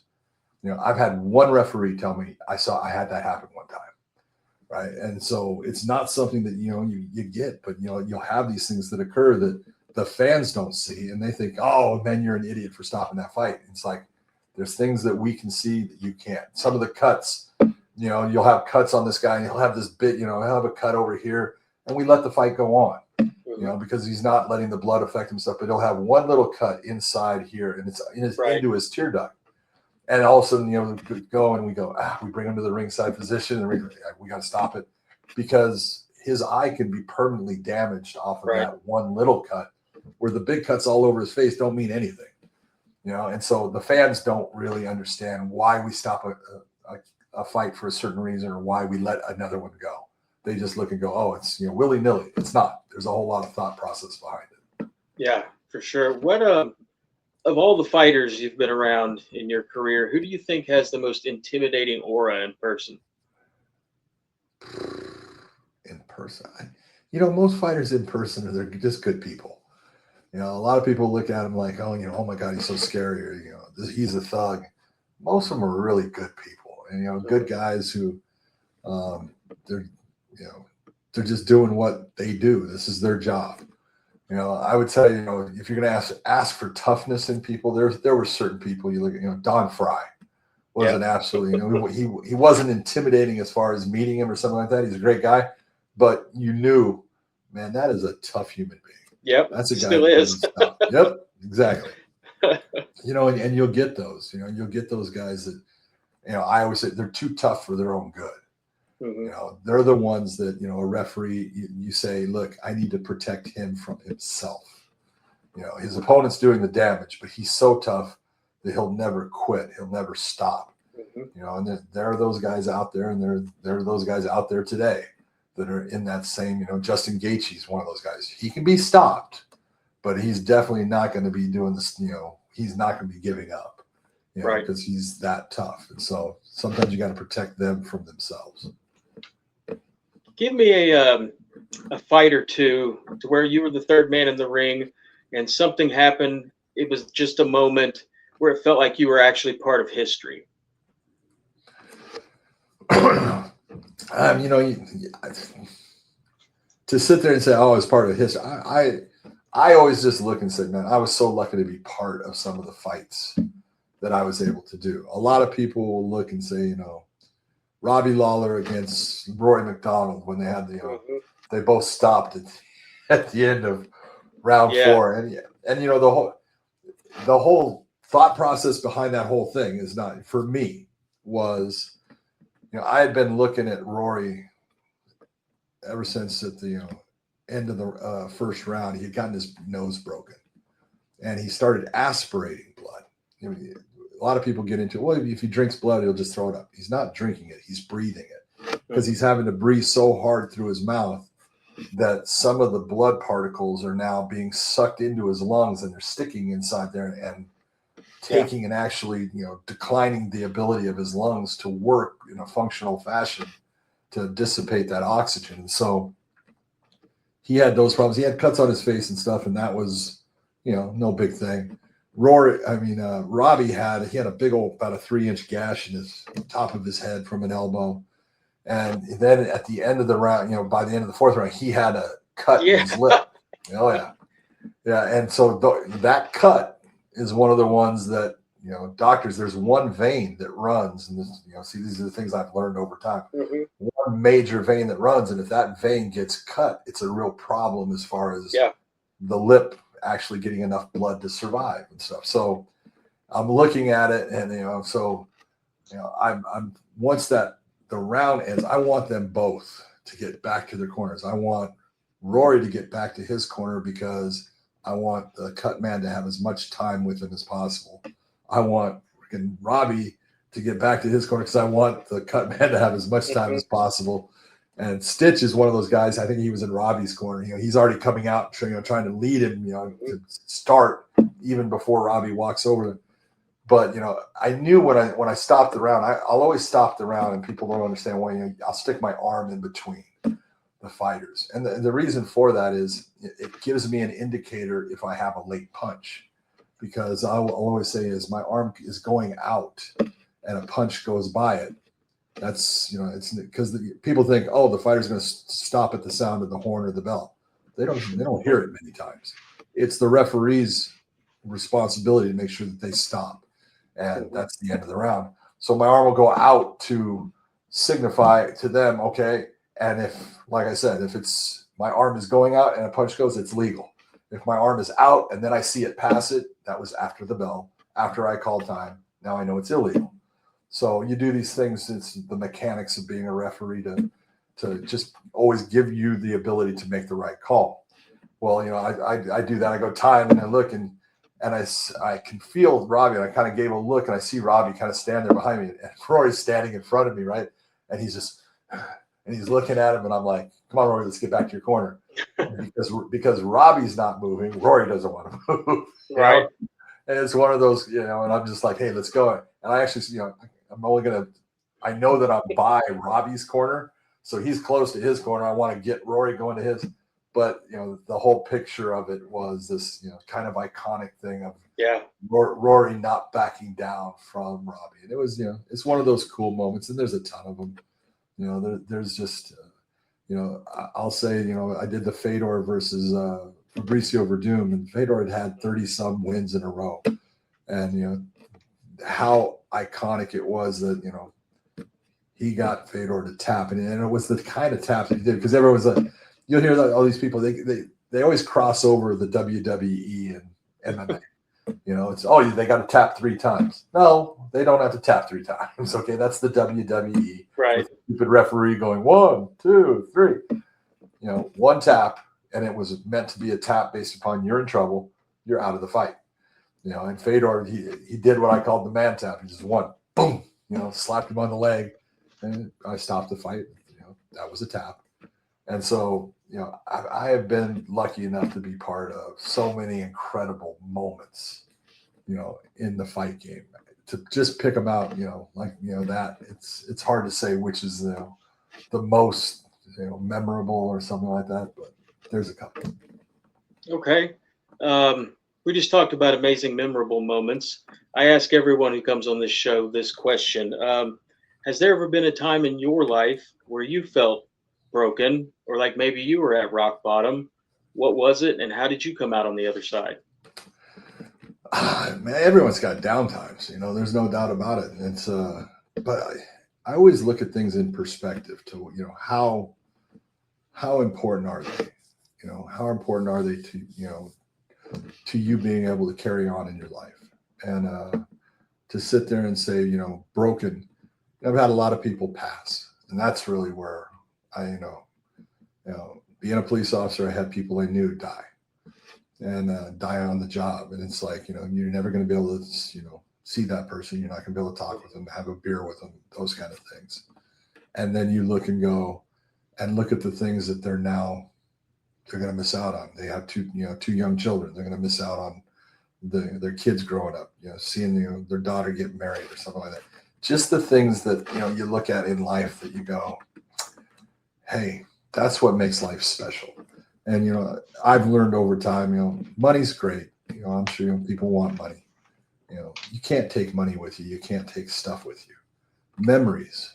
You know, I've had one referee tell me I had that happen one time, right? And so it's not something that, you know, you get, but, you know, you'll have these things that occur that the fans don't see, and they think, oh, man, you're an idiot for stopping that fight. It's like, there's things that we can see that you can't. Some of the cuts, you know, you'll have cuts on this guy, and he'll have this bit, you know, he'll have a cut over here, and we let the fight go on, you know, because he's not letting the blood affect himself. But he'll have one little cut inside here, and it's into his tear duct. And all of a sudden, you know, we go and we bring him to the ringside physician, and we got to stop it because his eye can be permanently damaged off of that one little cut, where the big cuts all over his face don't mean anything. You know, and so the fans don't really understand why we stop a fight for a certain reason or why we let another one go. They just look and go, oh, it's, you know, willy-nilly. It's not. There's a whole lot of thought process behind it. Yeah, for sure. What of all the fighters you've been around in your career, who do you think has the most intimidating aura in person? In person, you know, most fighters in person they're just good people. You know, a lot of people look at him like, oh, you know, oh my God, he's so scary, or, you know, he's a thug. Most of them are really good people, and, you know, good guys who, they're just doing what they do. This is their job. You know, I would tell you, you know, if you're going to ask for toughness in people, there were certain people you look at, you know, Don Fry was an absolutely, you know, he wasn't intimidating as far as meeting him or something like that. He's a great guy, but you knew, man, that is a tough human being. Yep, that's a guy. Still is. Yep, exactly. You know, and you'll get those. You know, you'll get those guys that, you know, I always say they're too tough for their own good. You know, they're the ones that, you know, a referee, you say, look, I need to protect him from himself. You know, his opponent's doing the damage, but he's so tough that he'll never quit. He'll never stop. You know, and there are those guys out there, and there are those guys out there today that are in that same, you know, Justin Gaethje's one of those guys. He can be stopped, but he's definitely not going to be doing this, you know, he's not going to be giving up, you know, because he's that tough. And so sometimes you got to protect them from themselves. Give me a fight or two to where you were the third man in the ring and something happened. It was just a moment where it felt like you were actually part of history. You know, to sit there and say, "Oh, it's part of history," I always just look and say, "Man, I was so lucky to be part of some of the fights that I was able to do." A lot of people will look and say, you know, Robbie Lawler against Rory McDonald when they had the, you know, they both stopped at the end of round 4, and you know the whole thought process behind that whole thing is not, for me, was, you know, I had been looking at Rory ever since at the, you know, end of the first round. He had gotten his nose broken, and he started aspirating blood. You know, a lot of people get into, well, if he drinks blood, he'll just throw it up. He's not drinking it; he's breathing it, because he's having to breathe so hard through his mouth that some of the blood particles are now being sucked into his lungs, and they're sticking inside there and taking and actually, you know, declining the ability of his lungs to work in a functional fashion to dissipate that oxygen. And so he had those problems. He had cuts on his face and stuff, and that was, you know, no big thing. Robbie had a big old, about a 3-inch gash in his top of his head from an elbow. And then at the end of the round, you know, by the end of the 4th round, he had a cut in his lip. Oh yeah. Yeah. And so that cut is one of the ones that, you know, doctors, there's one vein that runs, and this, you know, see, these are the things I've learned over time. One major vein that runs, and if that vein gets cut, it's a real problem as far as the lip actually getting enough blood to survive and stuff. So I'm looking at it, and, you know, so, you know, I'm once that the round ends, I want them both to get back to their corners. I want Rory to get back to his corner because I want the cut man to have as much time with him as possible. I want Robbie to get back to his corner because I want the cut man to have as much time as possible. And Stitch is one of those guys. I think he was in Robbie's corner. You know, he's already coming out, you know, trying to lead him, you know, to start even before Robbie walks over. But, you know, I knew when I stopped the round, I'll always stop the round, and people don't understand why. You know, I'll stick my arm in between the fighters, and the reason for that is it gives me an indicator if I have a late punch, because I'll always say is my arm is going out and a punch goes by it. That's, you know, it's because people think, oh, the fighter's going to stop at the sound of the horn or the bell. They don't hear it many times. It's the referee's responsibility to make sure that they stop. And that's the end of the round. So my arm will go out to signify to them, okay. And if, like I said, if it's my arm is going out and a punch goes, it's legal. If my arm is out and then I see it pass it, that was after the bell, after I called time. Now I know it's illegal. So you do these things. It's the mechanics of being a referee to just always give you the ability to make the right call. Well, you know, I do that. I go time and I look and I can feel Robbie, and I kind of gave a look, and I see Robbie kind of stand there behind me, and Rory's standing in front of me, right? And he's just, and he's looking at him, and I'm like, come on, Rory, let's get back to your corner. because Robbie's not moving, Rory doesn't want to move. Right. Know? And it's one of those, you know, and I'm just like, hey, let's go. And I actually, you know, I know that I'm by Robbie's corner, so he's close to his corner. I want to get Rory going to his. But, you know, the whole picture of it was this, you know, kind of iconic thing of Rory not backing down from Robbie. And it was, you know, it's one of those cool moments. And there's a ton of them. You know, there's just, you know, I'll say, you know, I did the Fedor versus Fabricio Verdum, and Fedor had 30-some wins in a row. And, you know, how iconic it was that, you know, he got Fedor to tap. And it was the kind of tap that he did, because everyone's like, you'll hear that all these people, they always cross over the WWE and MMA. You know, it's, oh, they got to tap 3 times. No, they don't have to tap 3 times. Okay, that's the WWE. Right. With the stupid referee going 1, 2, 3. You know, 1 tap, and it was meant to be a tap based upon you're in trouble, you're out of the fight. You know, and Fedor, he did what I called the man tap. He just 1, boom, slapped him on the leg, and I stopped the fight. That was a tap. And so, I have been lucky enough to be part of so many incredible moments, in the fight game. To just pick them out, that it's hard to say which is the most memorable or something like that, but there's a couple. Okay. We just talked about amazing, memorable moments. I ask everyone who comes on this show this question. Has there ever been a time in your life where you felt broken, or like maybe you were at rock bottom? What was it, and how did you come out on the other side? Man, everyone's got down times, there's no doubt about it. It's but I always look at things in perspective to, how important are they? How important are they to you being able to carry on in your life? And to sit there and say, broken. I've had a lot of people pass, and that's really where being a police officer, I had people I knew die and die on the job. And it's like, you're never going to be able to, see that person. You're not going to be able to talk with them, have a beer with them, those kind of things. And then you look and go and look at the things that they're going to miss out on. They have two young children. They're going to miss out on their kids growing up, seeing their daughter get married or something like that. Just the things that, you look at in life that you go, hey, that's what makes life special. And, I've learned over time, money's great. I'm sure people want money. You can't take money with you. You can't take stuff with you. Memories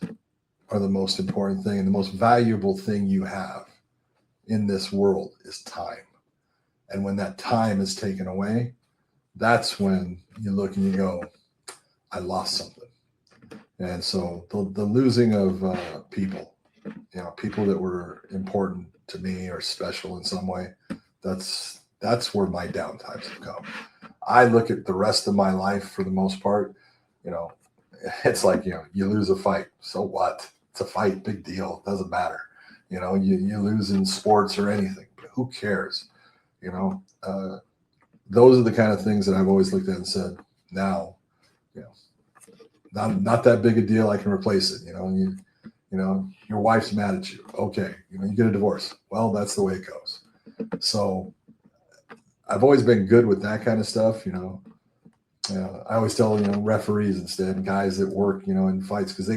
are the most important thing, and the most valuable thing you have in this world is time. And when that time is taken away, that's when you look and you go, I lost something. And so the losing of people, people that were important to me or special in some way, that's where my downtimes have come. I look at the rest of my life for the most part, it's like, you lose a fight. So what? It's a fight, big deal. It doesn't matter. You lose in sports or anything, but who cares? Those are the kind of things that I've always looked at and said, now, not that big a deal. I can replace it. Your wife's mad at you. Okay. You get a divorce. Well, that's the way it goes. So I've always been good with that kind of stuff. I always tell, referees instead, guys that work, in fights, because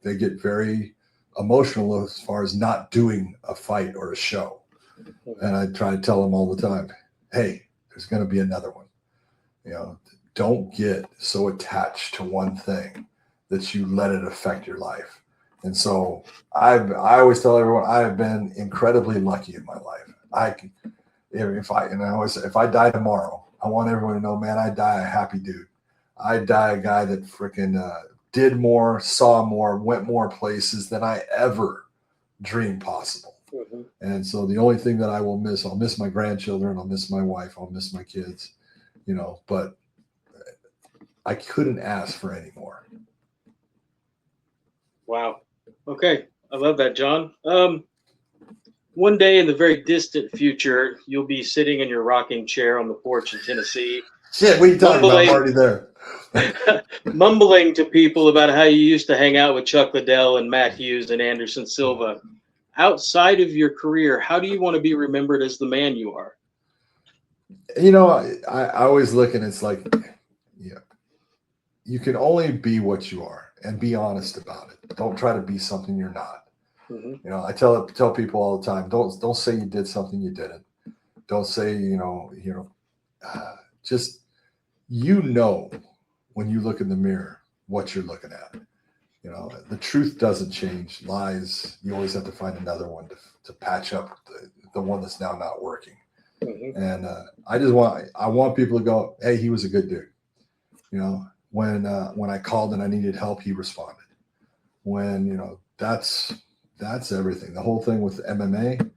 they get very emotional as far as not doing a fight or a show. And I try to tell them all the time, hey, there's going to be another one. Don't get so attached to one thing that you let it affect your life. And so I always tell everyone I have been incredibly lucky in my life. If I die tomorrow, I want everyone to know, man, I die a happy dude. I die a guy that freaking did more, saw more, went more places than I ever dreamed possible. Mm-hmm. And so the only thing that I'll miss my grandchildren, I'll miss my wife, I'll miss my kids, but I couldn't ask for any more. Wow. Okay. I love that, John. One day in the very distant future, you'll be sitting in your rocking chair on the porch in Tennessee. Shit, what are you talking about? I'm already there. Mumbling to people about how you used to hang out with Chuck Liddell and Matt Hughes and Anderson Silva. Outside of your career, how do you want to be remembered as the man you are? I always look and it's like, you can only be what you are and be honest about it. Don't try to be something you're not. Mm-hmm. I tell people all the time, don't say you did something you didn't. Don't say, just, when you look in the mirror, what you're looking at. The truth doesn't change. Lies, you always have to find another one to patch up the one that's now not working. Mm-hmm. And I want people to go, hey, he was a good dude. When I called and I needed help, he responded. When, that's everything. The whole thing with MMA,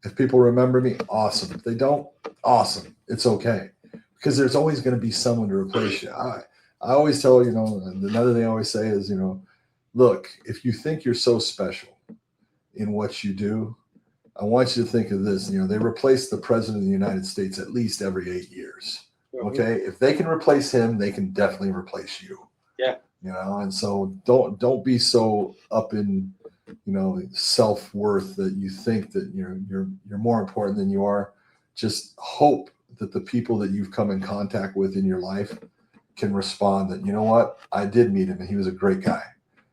if people remember me, awesome. If they don't, awesome. It's okay. Because there's always going to be someone to replace you. I always tell, another thing I always say is, look, if you think you're so special in what you do, I want you to think of this. They replace the president of the United States at least every 8 years. Okay. If they can replace him, they can definitely replace you. Yeah. And so don't be so up in, self-worth that you think that you're more important than you are. Just hope that the people that you've come in contact with in your life can respond that, you know what, I did meet him and he was a great guy.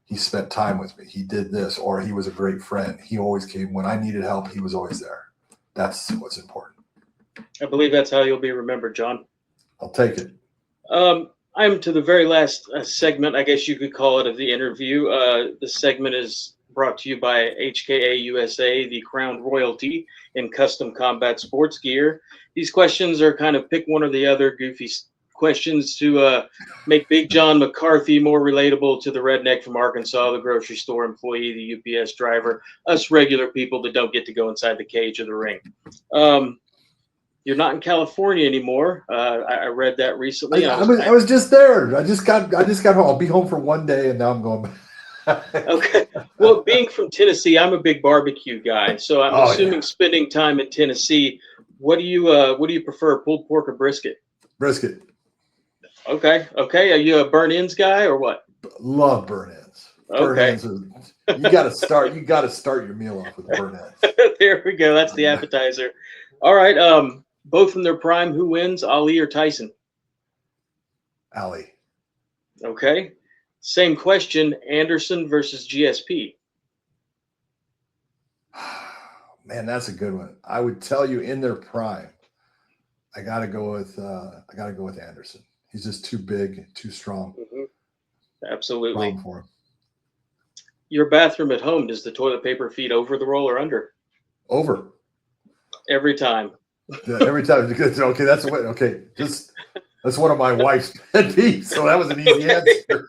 He spent time with me. He did this, or he was a great friend. He always came when I needed help. He was always there. That's what's important. I believe that's how you'll be remembered, John. I'll take it. I'm to the very last segment, I guess you could call it, of the interview. The segment is brought to you by HKA USA, the crowned royalty in custom combat sports gear. These questions are kind of pick one or the other goofy questions to make Big John McCarthy more relatable to the redneck from Arkansas, the grocery store employee, the UPS driver, us regular people that don't get to go inside the cage or the ring. You're not in California anymore. I read that recently. I was just there. I just got home. I'll be home for one day, and now I'm going back. Okay. Well, being from Tennessee, I'm a big barbecue guy, so I'm assuming spending time in Tennessee. What do you prefer, pulled pork or brisket? Brisket. Okay. Are you a burnt ends guy or what? Love burnt ends. Okay. Burnt ends you got to start your meal off with burnt ends. There we go. That's the appetizer. All right. Both in their prime, who wins, Ali or Tyson? Ali. Okay. Same question, Anderson versus GSP. Man, that's a good one. I would tell you in their prime, I gotta go with Anderson. He's just too big, too strong. Mm-hmm. Absolutely. Problem for him. Your bathroom at home, does the toilet paper feed over the roll or under? Over. Every time. Yeah, every time. Okay, that's what. Okay, that's one of my wife's pet peeves. So that was an easy answer.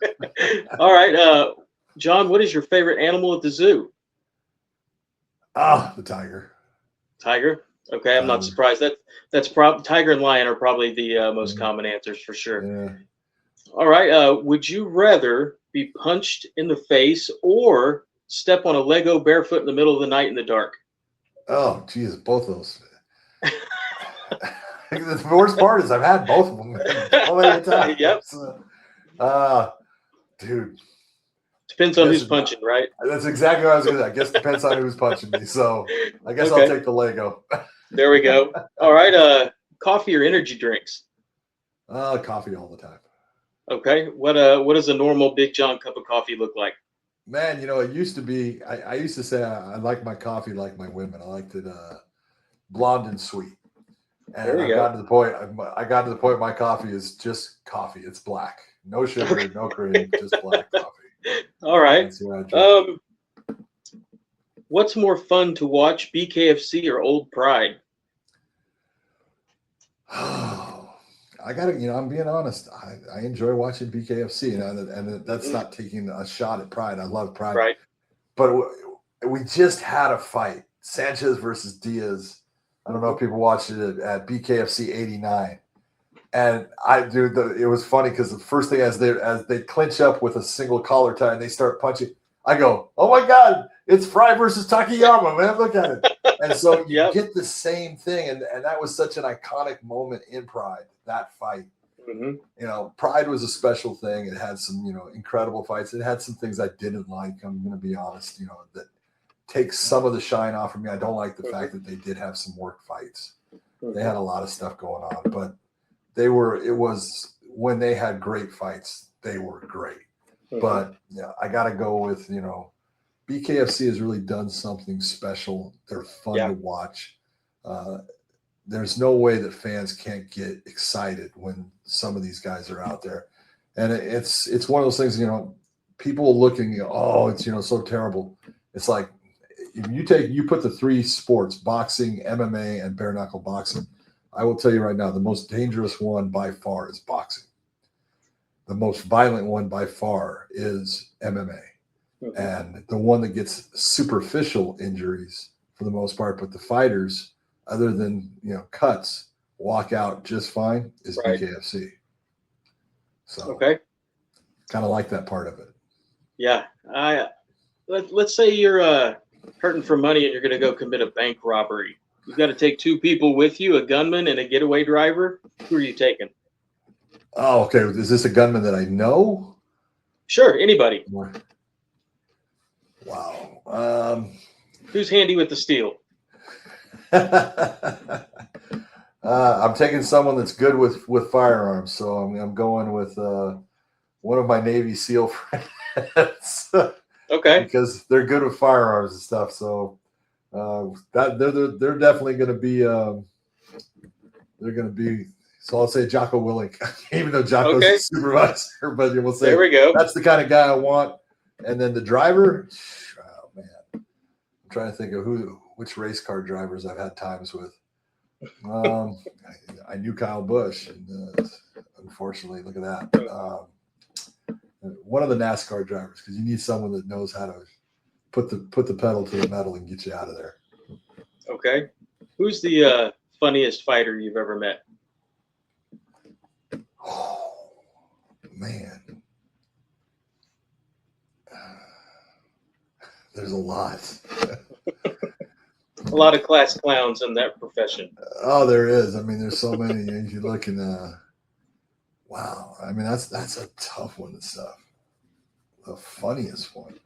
All right, John, what is your favorite animal at the zoo? The tiger. Tiger. Okay, I'm not surprised. That's tiger and lion are probably the most common answers for sure. Yeah. All right. Would you rather be punched in the face or step on a Lego barefoot in the middle of the night in the dark? Oh, geez, both of those. The worst part is I've had both of them all the time. Yep. Dude. Depends on who's punching, right? That's exactly what I was going to say. I guess it depends on who's punching me. So I guess I'll take the Lego. There we go. All right. Coffee or energy drinks? Coffee all the time. Okay. What does a normal Big John cup of coffee look like? Man, it used to be, I used to say I like my coffee like my women. I liked it blonde and sweet. And I got to the point my coffee is just coffee. It's black. No sugar, no cream, just black coffee. All right. What's more fun to watch, BKFC or Old Pride? I'm being honest. I enjoy watching BKFC, and that's not taking a shot at Pride. I love Pride. Right. But we just had a fight, Sanchez versus Diaz. I don't know if people watched it at BKFC 89. And it was funny because the first thing as they clinch up with a single collar tie and they start punching, I go, oh my God, it's Fry versus Takayama, man, look at it. And so you get the same thing. And that was such an iconic moment in Pride, that fight. Mm-hmm. Pride was a special thing. It had some, incredible fights. It had some things I didn't like. I'm going to be honest, that takes some of the shine off of me. I don't like the fact that they did have some work fights. They had a lot of stuff going on, but when they had great fights, they were great. But I got to go with, BKFC has really done something special. They're fun to watch. There's no way that fans can't get excited when some of these guys are out there. And it's one of those things, people looking, it's, so terrible. It's like, if you put the three sports, boxing, MMA, and bare knuckle boxing, I will tell you right now, the most dangerous one by far is boxing. The most violent one by far is MMA. Mm-hmm. And the one that gets superficial injuries for the most part, but the fighters, other than, cuts, walk out just fine, is BKFC. So kind of like that part of it. Yeah. Let's say you're hurting for money and you're going to go commit a bank robbery. You've got to take two people with you, a gunman and a getaway driver. Who are you taking? Oh, okay. Is this a gunman that I know? Sure, anybody. Wow. Who's handy with the steel? I'm taking someone that's good with firearms, so I'm going with one of my Navy SEAL friends. Okay. Because they're good with firearms and stuff. So that they're definitely going to be they're going to be. So I'll say Jocko Willink, even though Jocko's Okay. a supervisor, but we'll say There we go. that's the kind of guy I want. And then the driver, oh man, I'm trying to think of which race car drivers I've had times with. I knew Kyle Busch, and unfortunately, look at that. One of the NASCAR drivers, because you need someone that knows how to put the pedal to the metal and get you out of there. Okay. Who's the funniest fighter you've ever met? Oh man, there's a lot. A lot of class clowns in that profession. Oh, there is. I mean, there's so many. You look and wow. I mean, that's a tough one and stuff. The funniest one.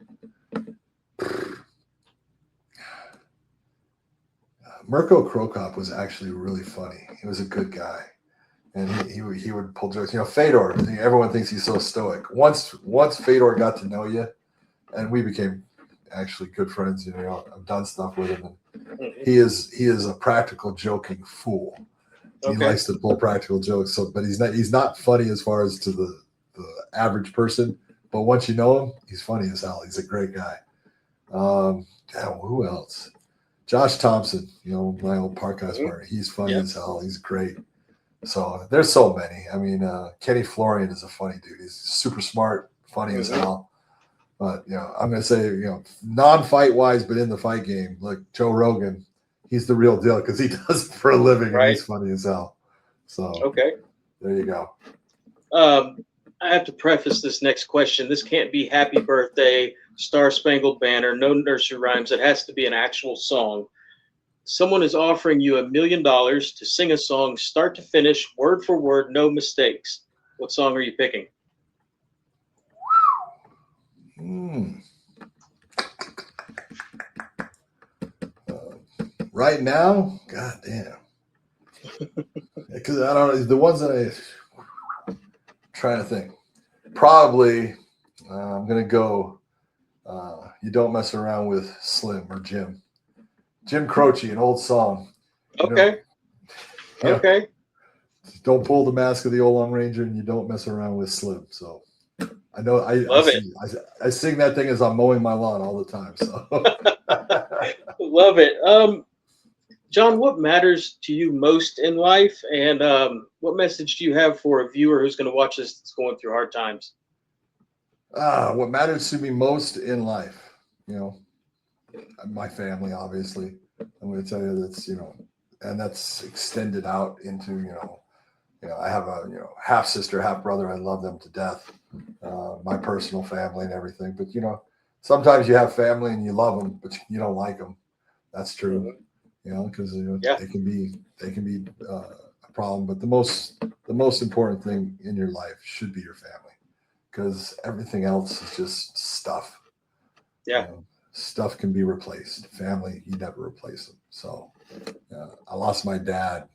Mirko Krokop was actually really funny. He was a good guy, and he would pull jokes. You know, Fedor. Everyone thinks he's so stoic. Once Fedor got to know you, and we became actually good friends. You know, I've done stuff with him, and he is a practical joking fool. He likes to pull practical jokes. So, but he's not funny as far as to the average person. But once you know him, he's funny as hell. He's a great guy. Who else? Josh Thompson, you know, my old Parkhouse partner. He's funny as hell. He's great. So there's so many. I mean, Kenny Florian is a funny dude. He's super smart, funny as hell. But, you know, I'm going to say, you know, non-fight wise, but in the fight game, like Joe Rogan, he's the real deal because he does it for a living and he's funny as hell. So there you go. I have to preface this next question. This can't be Happy Birthday, Star Spangled Banner, no nursery rhymes. It has to be an actual song. Someone is offering you $1 million to sing a song start to finish, word for word, no mistakes. What song are you picking? Right now, god damn. Because I don't know the ones that I'm trying to think. Probably I'm gonna go You Don't Mess Around with Slim or Jim Croce, an old song. Okay. Okay. Don't pull the mask of the old Long Ranger, and you don't mess around with Slim. So I know I sing that thing as I'm mowing my lawn all the time. So love it. John, what matters to you most in life, and what message do you have for a viewer who's going to watch this that's going through hard times? What matters to me most in life, you know, my family, obviously. I'm going to tell you that's, you know, and that's extended out into, you know, I have a, you know, half sister, half brother. I love them to death. My personal family and everything. But, you know, sometimes you have family and you love them, but you don't like them. That's true. You know, because they can be a problem. But the most important thing in your life should be your family, because everything else is just stuff. Yeah. You know, stuff can be replaced. Family, you never replace them. So I lost my dad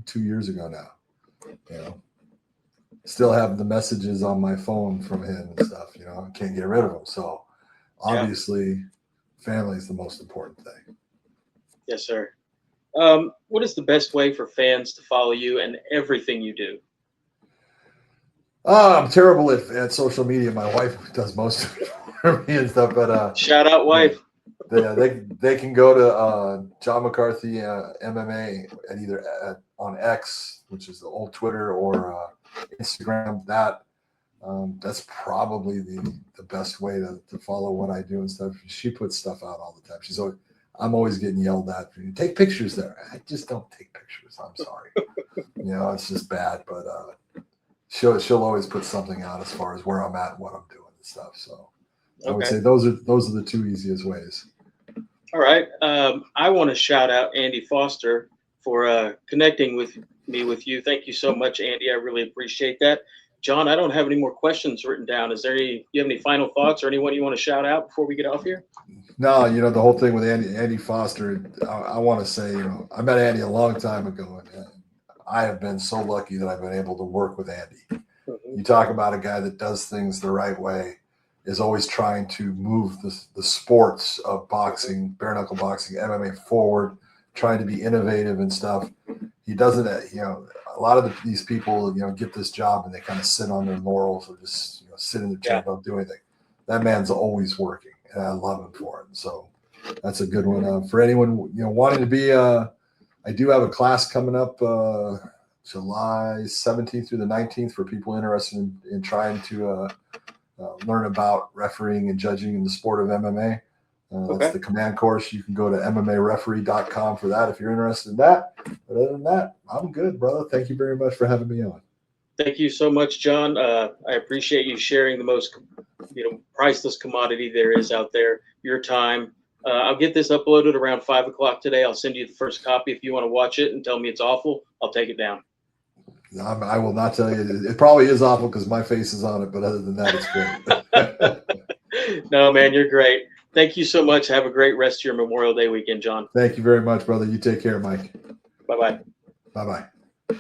2 years ago now. You know, still have the messages on my phone from him and stuff. You know, I can't get rid of them. So obviously, family is the most important thing. Yes, sir. What is the best way for fans to follow you and everything you do? I'm terrible at social media. My wife does most of it for me and stuff. But shout out, wife. They can go to John McCarthy MMA at either on X, which is the old Twitter, or Instagram. That's probably the best way to follow what I do and stuff. She puts stuff out all the time. I'm always getting yelled at. Take pictures there. I just don't take pictures. I'm sorry. You know, it's just bad. But she'll always put something out as far as where I'm at and what I'm doing and stuff. So I would say those are the two easiest ways. All right. I want to shout out Andy Foster for connecting with me with you. Thank you so much, Andy. I really appreciate that. John, I don't have any more questions written down. Is there any? You have any final thoughts or anyone you want to shout out before we get off here? No, the whole thing with Andy Foster, I want to say, I met Andy a long time ago, and I have been so lucky that I've been able to work with Andy. Mm-hmm. You talk about a guy that does things the right way, is always trying to move the sports of boxing, bare knuckle boxing, MMA forward, trying to be innovative and stuff. He doesn't, a lot of these people, get this job and they kind of sit on their laurels or just sit in the chair and don't do anything. That man's always working, and I love him for it. So that's a good one. For anyone wanting to be, I do have a class coming up July 17th through the 19th for people interested in trying to learn about refereeing and judging in the sport of MMA. That's the command course. You can go to MMAreferee.com for that if you're interested in that. But other than that, I'm good, brother. Thank you very much for having me on. Thank you so much, John. I appreciate you sharing the most, priceless commodity there is out there, your time. I'll get this uploaded around 5 o'clock today. I'll send you the first copy. If you want to watch it and tell me it's awful, I'll take it down. I will not tell you. It probably is awful because my face is on it, but other than that, it's great. No, man, you're great. Thank you so much. Have a great rest of your Memorial Day weekend, John. Thank you very much, brother. You take care, Mike. Bye-bye. Bye-bye.